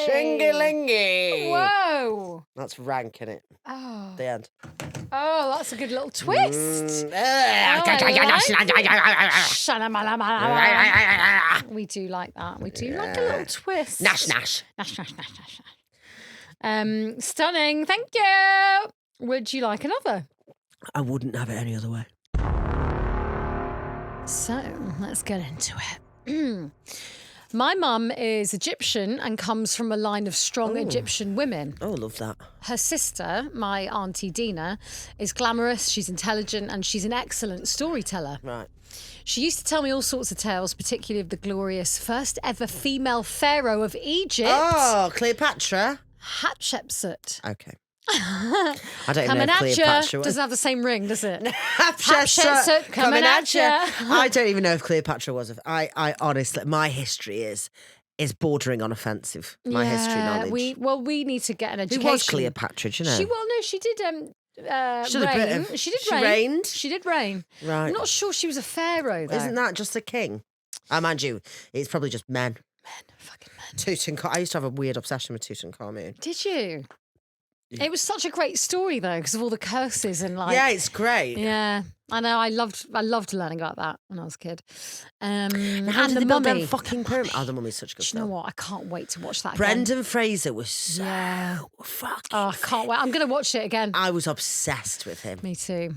Shingalingy. Whoa. That's rank, innit? Oh. The end. Oh, that's a good little twist. We do like that. We do like a little twist. Nash, nash. Nash, nash, nash, nash. Stunning. Thank you. Would you like another? I wouldn't have it any other way. So, let's get into it. My mum is Egyptian and comes from a line of strong Egyptian women. Oh, love that. Her sister, my auntie Dina, is glamorous, she's intelligent, and she's an excellent storyteller. Right. She used to tell me all sorts of tales, particularly of the glorious first ever female pharaoh of Egypt. Oh, Cleopatra. Hatshepsut. Okay. I don't even know Coming if at ya. Cleopatra was. Doesn't have the same ring, does it? Hatshepsut coming at ya. I don't even know if Cleopatra was. I honestly, my history is is bordering on offensive. My history knowledge. We need to get an education. Who was Cleopatra? Do you know? She did. She did a bit reign. of- She did she reign. reigned? She did reign. Right. I'm not sure she was a pharaoh though. Isn't that just a king? Mind you, it's probably just men. Fucking men. Tutankhamun. I used to have a weird obsession with Tutankhamun. Did you? It was such a great story though, because of all the curses and like. Yeah, it's great. Yeah, I know. I loved learning about that when I was a kid. How and did the they build them mummy. fucking pyramid? Oh, the mummy's such a good Do you know film. what? I can't wait to watch that again. Brendan Fraser was so fucking. Oh, I can't wait. I'm going to watch it again. I was obsessed with him. Me too.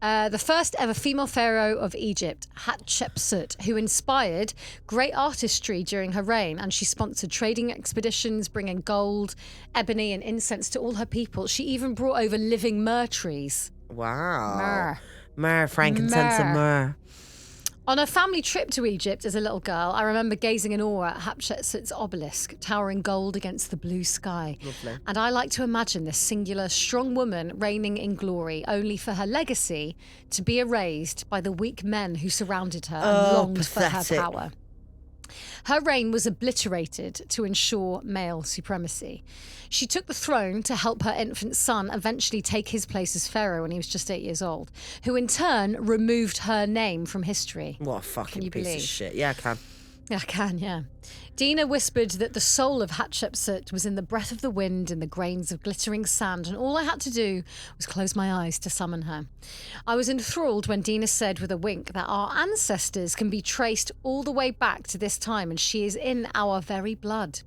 The first ever female pharaoh of Egypt, Hatshepsut, who inspired great artistry during her reign, and she sponsored trading expeditions, bringing gold, ebony, and incense to all her people. She even brought over living myrrh trees. Wow. Myrrh, frankincense, and myrrh. On a family trip to Egypt as a little girl, I remember gazing in awe at Hatshepsut's obelisk, towering gold against the blue sky. Lovely. And I like to imagine this singular, strong woman reigning in glory, only for her legacy to be erased by the weak men who surrounded her and longed for her power. Her reign was obliterated to ensure male supremacy. She took the throne to help her infant son eventually take his place as pharaoh when he was just 8 years old, who in turn removed her name from history. What a fucking piece believe? of shit. Yeah, I can. I can, yeah. Dina whispered that the soul of Hatshepsut was in the breath of the wind and the grains of glittering sand, and all I had to do was close my eyes to summon her. I was enthralled when Dina said with a wink that our ancestors can be traced all the way back to this time, and she is in our very blood.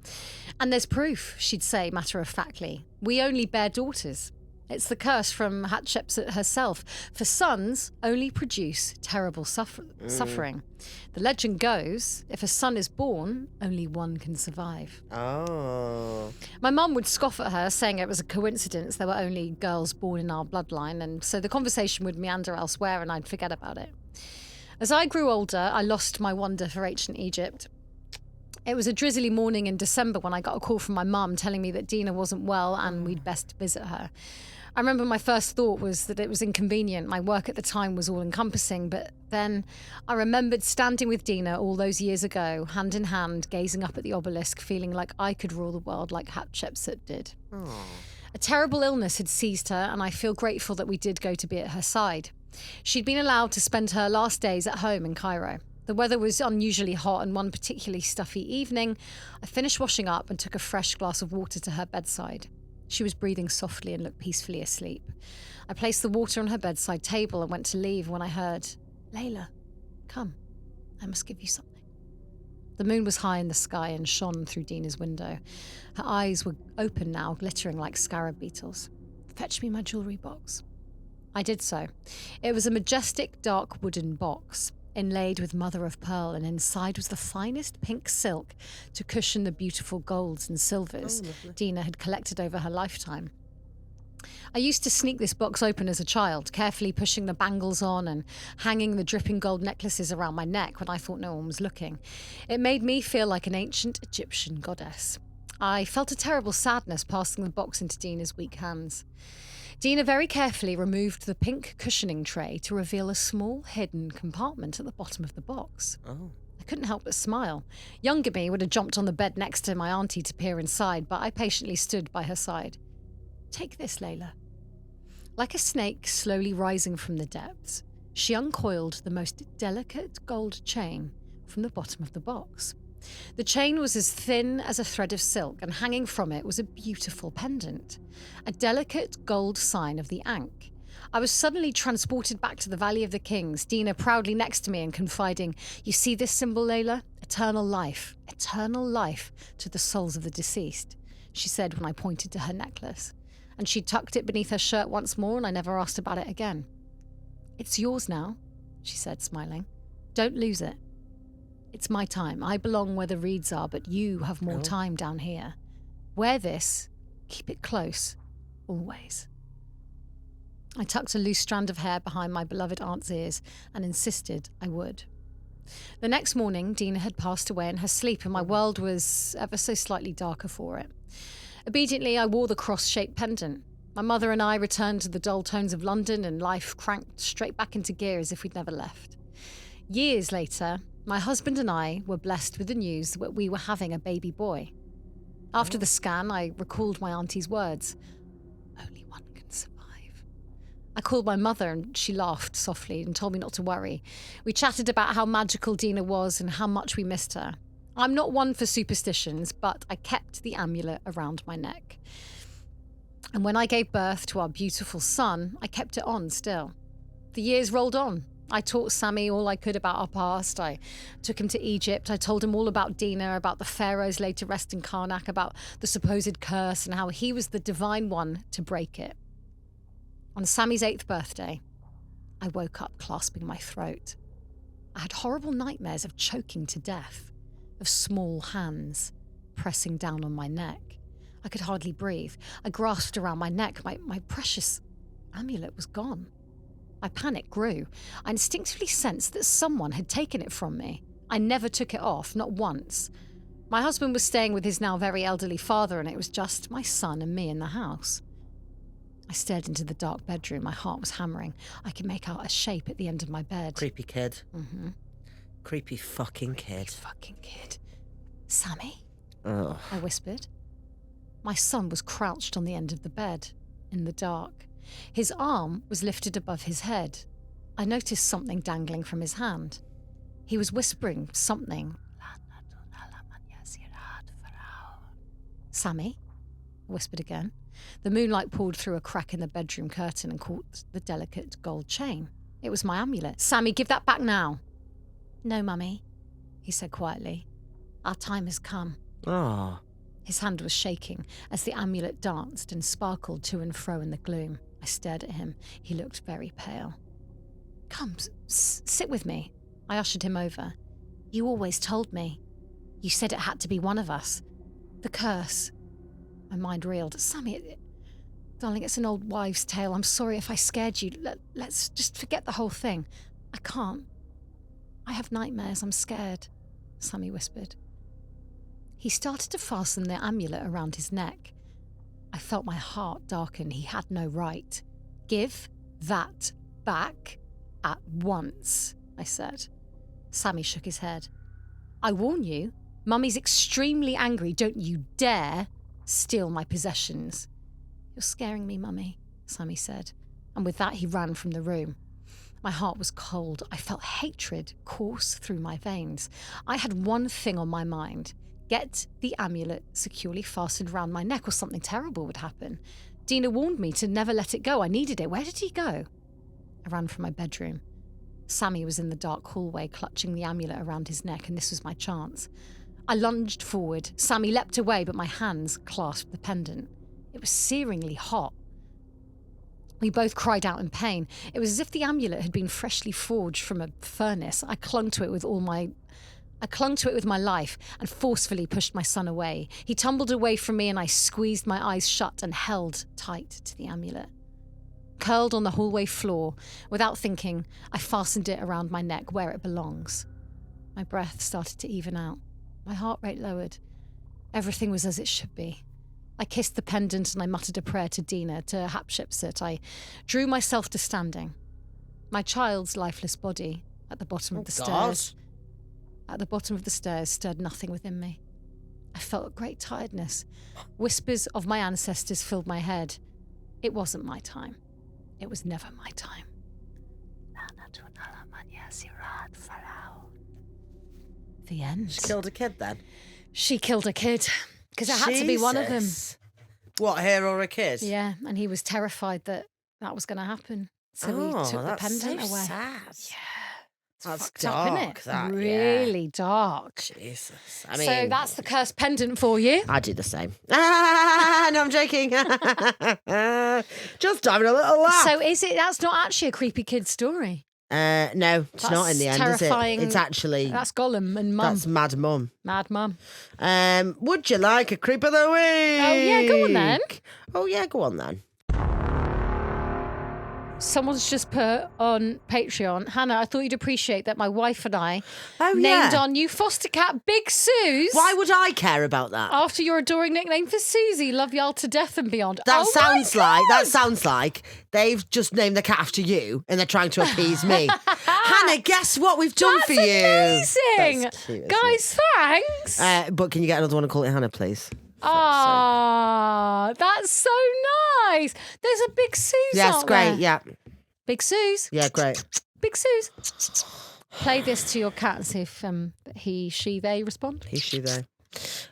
And there's proof, she'd say matter-of-factly. We only bear daughters. It's the curse from Hatshepsut herself. For sons only produce terrible suffering. The legend goes, if a son is born, only one can survive. Oh. My mum would scoff at her, saying it was a coincidence there were only girls born in our bloodline, and so the conversation would meander elsewhere and I'd forget about it. As I grew older, I lost my wonder for ancient Egypt. It was a drizzly morning in December when I got a call from my mum telling me that Dina wasn't well and we'd best visit her. I remember my first thought was that it was inconvenient. My work at the time was all-encompassing, but then I remembered standing with Dina all those years ago, hand in hand, gazing up at the obelisk, feeling like I could rule the world like Hatshepsut did. Aww. A terrible illness had seized her, and I feel grateful that we did go to be at her side. She'd been allowed to spend her last days at home in Cairo. The weather was unusually hot, and one particularly stuffy evening, I finished washing up and took a fresh glass of water to her bedside. She was breathing softly and looked peacefully asleep. I placed the water on her bedside table and went to leave when I heard, "Layla, come, I must give you something." The moon was high in the sky and shone through Dina's window. Her eyes were open now, glittering like scarab beetles. "Fetch me my jewellery box." I did so. It was a majestic dark wooden box, inlaid with mother of pearl, and inside was the finest pink silk to cushion the beautiful golds and silvers Dina had collected over her lifetime. I used to sneak this box open as a child, carefully pushing the bangles on and hanging the dripping gold necklaces around my neck when I thought no one was looking. It made me feel like an ancient Egyptian goddess. I felt a terrible sadness passing the box into Dina's weak hands. Dina very carefully removed the pink cushioning tray to reveal a small hidden compartment at the bottom of the box. Oh. I couldn't help but smile. Younger me would have jumped on the bed next to my auntie to peer inside, but I patiently stood by her side. "Take this, Layla." Like a snake slowly rising from the depths, she uncoiled the most delicate gold chain from the bottom of the box. The chain was as thin as a thread of silk, and hanging from it was a beautiful pendant, a delicate gold sign of the Ankh. I was suddenly transported back to the Valley of the Kings, Dina proudly next to me and confiding, "You see this symbol, Layla? Eternal life to the souls of the deceased," she said when I pointed to her necklace. And she tucked it beneath her shirt once more, and I never asked about it again. "It's yours now," she said, smiling. "Don't lose it. It's my time. I belong where the reeds are, but you have more time down here. Wear this. Keep it close. Always." I tucked a loose strand of hair behind my beloved aunt's ears and insisted I would. The next morning, Dina had passed away in her sleep, and my world was ever so slightly darker for it. Obediently, I wore the cross-shaped pendant. My mother and I returned to the dull tones of London, and life cranked straight back into gear as if we'd never left. Years later, My husband and I were blessed with the news that we were having a baby boy. After the scan, I recalled my auntie's words. Only one can survive. I called my mother and she laughed softly and told me not to worry. We chatted about how magical Dina was and how much we missed her. I'm not one for superstitions, but I kept the amulet around my neck. And when I gave birth to our beautiful son, I kept it on still. The years rolled on. I taught Sammy all I could about our past. I took him to Egypt. I told him all about Dina, about the pharaohs laid to rest in Karnak, about the supposed curse and how he was the divine one to break it. On Sammy's 8th birthday, I woke up clasping my throat. I had horrible nightmares of choking to death, of small hands pressing down on my neck. I could hardly breathe. I grasped around my neck. My precious amulet was gone. My panic grew. I instinctively sensed that someone had taken it from me. I never took it off, not once. My husband was staying with his now very elderly father, and it was just my son and me in the house. I stared into the dark bedroom. My heart was hammering. I could make out a shape at the end of my bed. Creepy kid. Mm-hmm. Creepy fucking kid. Fucking kid. Sammy? Oh. I whispered. My son was crouched on the end of the bed, in the dark. His arm was lifted above his head. I noticed something dangling from his hand. He was whispering something. Sammy? I whispered again. The moonlight poured through a crack in the bedroom curtain and caught the delicate gold chain. It was my amulet. Sammy, give that back now. No, Mummy, he said quietly. Our time has come. Oh. His hand was shaking as the amulet danced and sparkled to and fro in the gloom. I stared at him. He looked very pale. Come, sit with me. I ushered him over. You always told me. You said it had to be one of us. The curse. My mind reeled. Sammy, darling, it's an old wives' tale. I'm sorry if I scared you. Let's just forget the whole thing. I can't. I have nightmares. I'm scared, Sammy whispered. He started to fasten the amulet around his neck. I felt my heart darken. He had no right. Give that back at once, I said. Sammy shook his head. I warn you, Mummy's extremely angry. Don't you dare steal my possessions. You're scaring me, Mummy, Sammy said. And with that, he ran from the room. My heart was cold. I felt hatred course through my veins. I had one thing on my mind. Get the amulet securely fastened around my neck or something terrible would happen. Dina warned me to never let it go. I needed it. Where did he go? I ran from my bedroom. Sammy was in the dark hallway clutching the amulet around his neck, and this was my chance. I lunged forward. Sammy leapt away, but my hands clasped the pendant. It was searingly hot. We both cried out in pain. It was as if the amulet had been freshly forged from a furnace. I clung to it with my life and forcefully pushed my son away. He tumbled away from me and I squeezed my eyes shut and held tight to the amulet. Curled on the hallway floor, without thinking, I fastened it around my neck where it belongs. My breath started to even out. My heart rate lowered. Everything was as it should be. I kissed the pendant and I muttered a prayer to Dina, to Hatshepsut. I drew myself to standing. My child's lifeless body at the bottom of the stairs. At the bottom of the stairs stirred nothing within me. I felt great tiredness. Whispers of my ancestors filled my head. It wasn't my time. It was never my time. The end. She killed a kid then? She killed a kid. Because it had to be one of them. What, her or a kid? Yeah, and he was terrified that was going to happen. So he took the pendant away. Sad. Yeah. That's dark, dark, isn't it? that, really dark. Jesus. I mean, so that's the cursed pendant for you. I do the same. No, I'm joking. Just having a little laugh. So that's not actually a creepy kid story? No, it's not in the end, terrifying. Is it? It's actually... That's Gollum and Mum. That's Mad Mum. Mad Mum. Would you like a creep of the week? Oh, yeah, go on then. Oh, yeah, go on then. Someone's just put on Patreon, Hannah, I thought you'd appreciate that my wife and I named yeah. our new foster cat Big Suze. Why would I care about that? After your adoring nickname for Susie, love y'all to death and beyond. That sounds like they've just named the cat after you and they're trying to appease me. Hannah, Hannah, guess what we've done for you? Amazing. That's cute, isn't Guys, thanks. But can you get another one and call it Hannah, please? Ah, that's so nice. There's a Big Suze Yes, out great. there. Yeah. Big Suze. Yeah, great. Big Suze. Play this to your cat and see if he, she, they respond. He, she, they.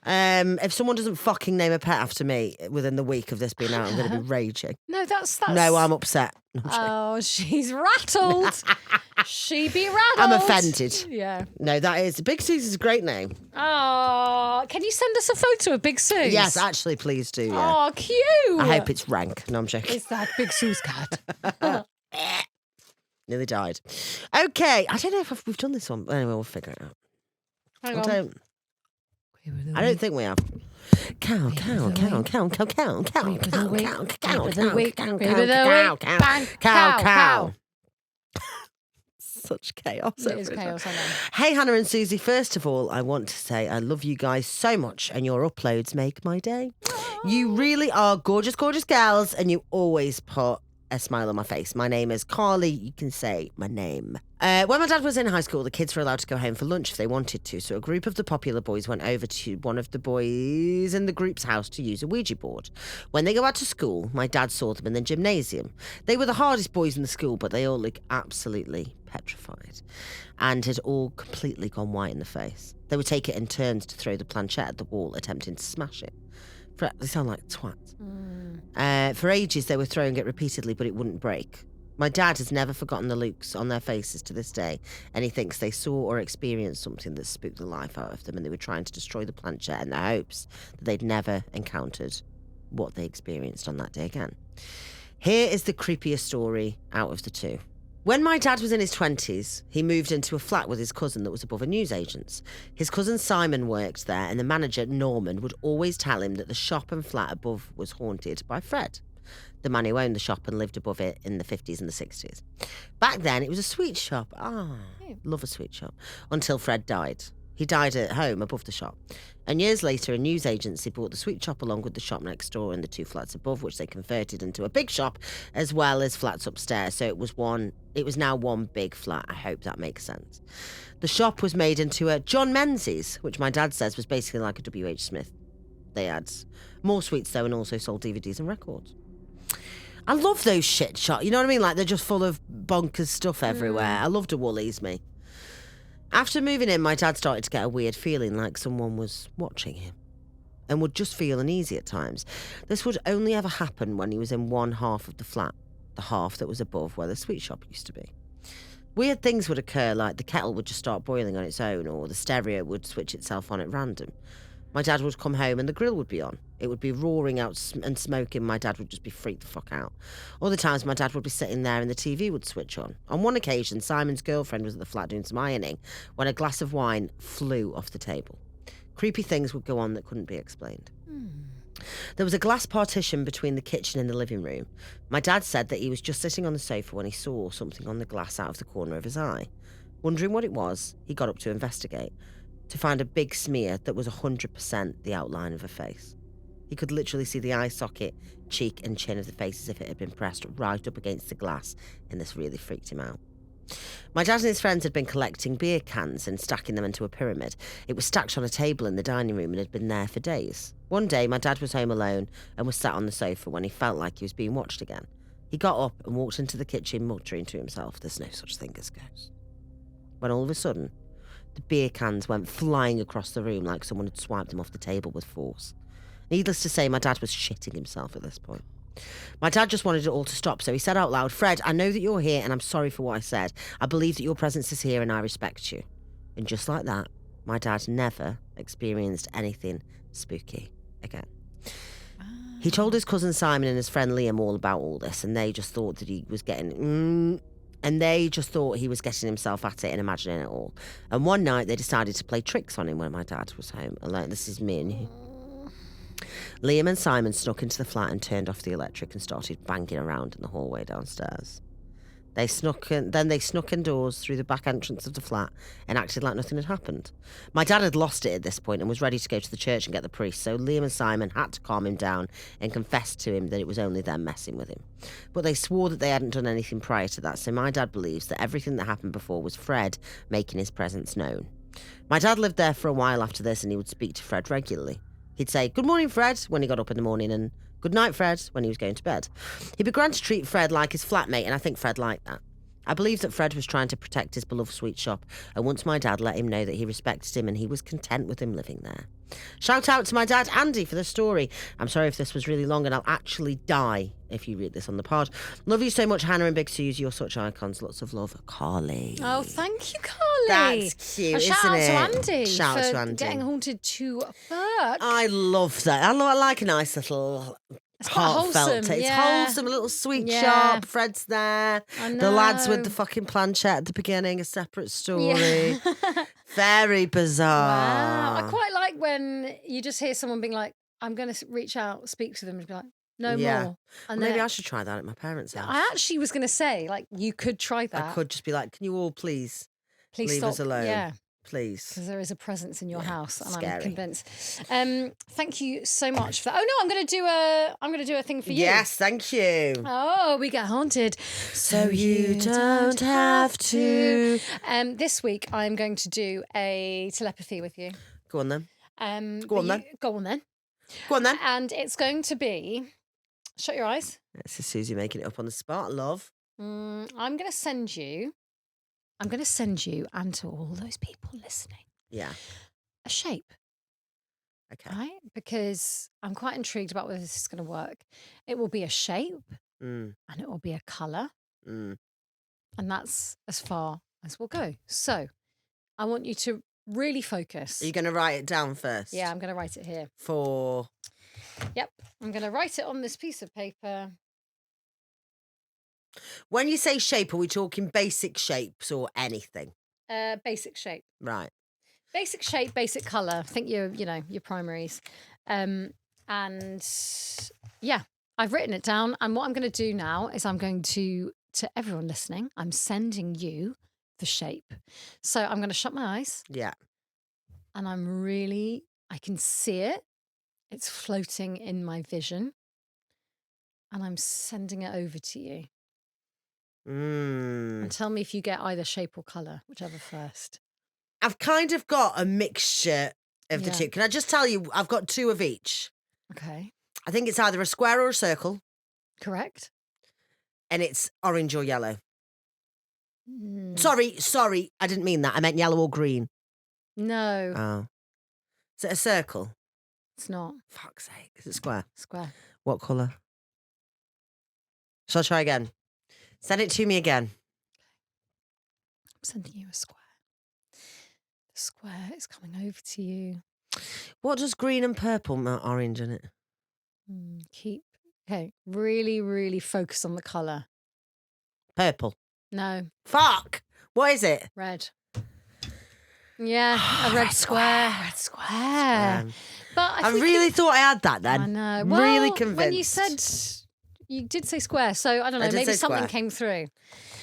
If someone doesn't fucking name a pet after me within the week of this being out, I'm going to be raging. No, that's. No, I'm upset. Oh, she's rattled. She be rattled. I'm offended. Yeah. No, that is. Big Suze is a great name. Oh, can you send us a photo of Big Suze? Yes, actually, please do. Yeah. Oh, cute. I hope it's rank. No, I'm joking. It's that Big Suze cat. Nearly died. Okay, I don't know if we've done this one. Anyway, we'll figure it out. Hang I on. I don't think we have. Cow. Such chaos. It is chaos, I know. Hey, Hannah and Susie, first of all, I want to say I love you guys so much and your uploads make my day. You really are gorgeous, gorgeous girls, and you always put a smile on my face. My name is Carly. You can say my name. When my dad was in high school, the kids were allowed to go home for lunch if they wanted to. So a group of the popular boys went over to one of the boys in the group's house to use a Ouija board. When they go out to school, my dad saw them in the gymnasium. They were the hardest boys in the school, but they all looked absolutely petrified and had all completely gone white in the face. They would take it in turns to throw the planchette at the wall, attempting to smash it. They sound like twats. For ages, they were throwing it repeatedly, but it wouldn't break. My dad has never forgotten the looks on their faces to this day, and he thinks they saw or experienced something that spooked the life out of them, and they were trying to destroy the planchette in their hopes that they'd never encountered what they experienced on that day again. Here is the creepiest story out of the two. When my dad was in his 20s, he moved into a flat with his cousin that was above a NewsAgents. His cousin Simon worked there, and the manager, Norman, would always tell him that the shop and flat above was haunted by Fred, the man who owned the shop and lived above it in the 50s and the 60s. Back then, it was a sweet shop. Love a sweet shop. Until Fred died. He died at home above the shop. And years later, a news agency bought the sweet shop along with the shop next door and the two flats above, which they converted into a big shop, as well as flats upstairs. So it was now one big flat. I hope that makes sense. The shop was made into a John Menzies, which my dad says was basically like a W.H. Smith. They had more sweets, though, and also sold DVDs and records. I love those shit shops. You know what I mean? Like, they're just full of bonkers stuff everywhere. I loved a Woolies, me. After moving in, my dad started to get a weird feeling like someone was watching him and would just feel uneasy at times. This would only ever happen when he was in one half of the flat, the half that was above where the sweet shop used to be. Weird things would occur, like the kettle would just start boiling on its own, or the stereo would switch itself on at random. My dad would come home and the grill would be on. It would be roaring out and smoking. My dad would just be freaked the fuck out. Other times my dad would be sitting there and the TV would switch on. On one occasion, Simon's girlfriend was at the flat doing some ironing when a glass of wine flew off the table. Creepy things would go on that couldn't be explained. There was a glass partition between the kitchen and the living room. My dad said that he was just sitting on the sofa when he saw something on the glass out of the corner of his eye. Wondering what it was, he got up to investigate, to find a big smear that was 100% the outline of a face. He could literally see the eye socket, cheek and chin of the face as if it had been pressed right up against the glass, and this really freaked him out. My dad and his friends had been collecting beer cans and stacking them into a pyramid. It was stacked on a table in the dining room and had been there for days. One day, my dad was home alone and was sat on the sofa when he felt like he was being watched again. He got up and walked into the kitchen, muttering to himself, "There's no such thing as ghosts." When all of a sudden, the beer cans went flying across the room like someone had swiped them off the table with force. Needless to say, my dad was shitting himself at this point. My dad just wanted it all to stop, so he said out loud, "Fred, I know that you're here and I'm sorry for what I said. I believe that your presence is here and I respect you." And just like that, my dad never experienced anything spooky again. He told his cousin Simon and his friend Liam all about all this, and they just thought that he was getting... he was getting himself at it and imagining it all. And one night they decided to play tricks on him when my dad was home alone. This is me and you. Liam and Simon snuck into the flat and turned off the electric and started banging around in the hallway downstairs. They snuck indoors through the back entrance of the flat and acted like nothing had happened. My dad had lost it at this point and was ready to go to the church and get the priest, so Liam and Simon had to calm him down and confess to him that it was only them messing with him. But they swore that they hadn't done anything prior to that, so my dad believes that everything that happened before was Fred making his presence known. My dad lived there for a while after this, and he would speak to Fred regularly. He'd say, "Good morning, Fred," when he got up in the morning, and "Good night, Fred," when he was going to bed. He began to treat Fred like his flatmate, and I think Fred liked that. I believe that Fred was trying to protect his beloved SweetShop, and once my dad let him know that he respected him and he was content with him living there. Shout out to my dad, Andy, for the story. I'm sorry if this was really long, and I'll actually die if you read this on the pod. Love you so much, Hannah and Big Suze. You're such icons. Lots of love, Carly. Oh, thank you, Carly. That's cute, shout isn't out it? to Andy Shout out for to Andy. getting haunted to fuck. I love that. I like a nice little... It's quite heartfelt. wholesome, It's yeah. wholesome, a little sweet Yeah. shop. Fred's there. I The lads with know. the fucking planchette at the beginning, a separate story. Yeah. Very bizarre. Wow. I quite like when you just hear someone being like, I'm going to reach out, speak to them and be like, no Yeah. more. And Maybe then I should try that at my parents' house. I actually was going to say, like, you could try that. I could just be like, can you all please Please leave stop. us alone? Yeah. Please. Because there is a presence in your house, and scary. I'm convinced. Thank you so much for that. Oh no, I'm gonna do a thing for you. Yes, thank you. Oh, we get haunted, So you don't have to. This week I'm going to do a telepathy with you. Go on then. Go on then. Go on then. Go on then. And it's going to be. Shut your eyes. This is Susie making it up on the spot. Love. I'm going to send you, and to all those people listening, Yeah. a shape. Okay. Right? Because I'm quite intrigued about whether this is going to work. It will be a shape Mm, and it will be a colour. mm. And that's as far as we'll go. So I want you to really focus. Are you going to write it down first? Yeah, I'm going to write it here. For... Yep. I'm going to write it on this piece of paper. When you say shape, are we talking basic shapes or anything? Basic shape. Right. Basic shape, basic colour. I think your primaries. And yeah, I've written it down. And what I'm going to do now is I'm going to everyone listening, I'm sending you the shape. So I'm going to shut my eyes. Yeah. And I can see it. It's floating in my vision. And I'm sending it over to you. And tell me if you get either shape or colour, whichever first. I've kind of got a mixture of the Yeah. two. Can I just tell you, I've got two of each. Okay. I think it's either a square or a circle, Correct? and it's orange or yellow. Mm. Sorry, I didn't mean that. I meant yellow or green. No, Oh. Is it a circle? it's not. Fuck's sake. Is it square? Square. What colour? Shall I try again? Send it to me again. I'm sending you a square. The square is coming over to you. What does green and purple mean orange in it? Okay, really, really focus on the colour. Purple. No, Fuck! What is it? red. Yeah, a red square. Red square. But I think really thought I had that then. I know. Really Well, convinced. when you said, you did say square, so I don't know, did maybe say something square. came through.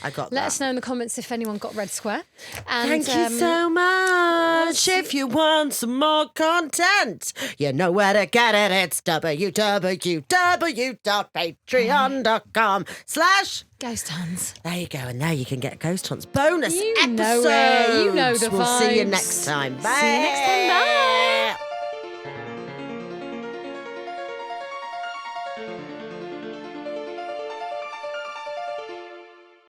I got that. Let us know in the comments if anyone got red square. And, Thank you so much. If you want some more content, you know where to get it. It's www.patreon.com/ Ghost Huns. There you go. And there you can get Ghost Hunts bonus You episodes. know it. You know the We'll see you vibes. next time. Bye. See you next time. Bye.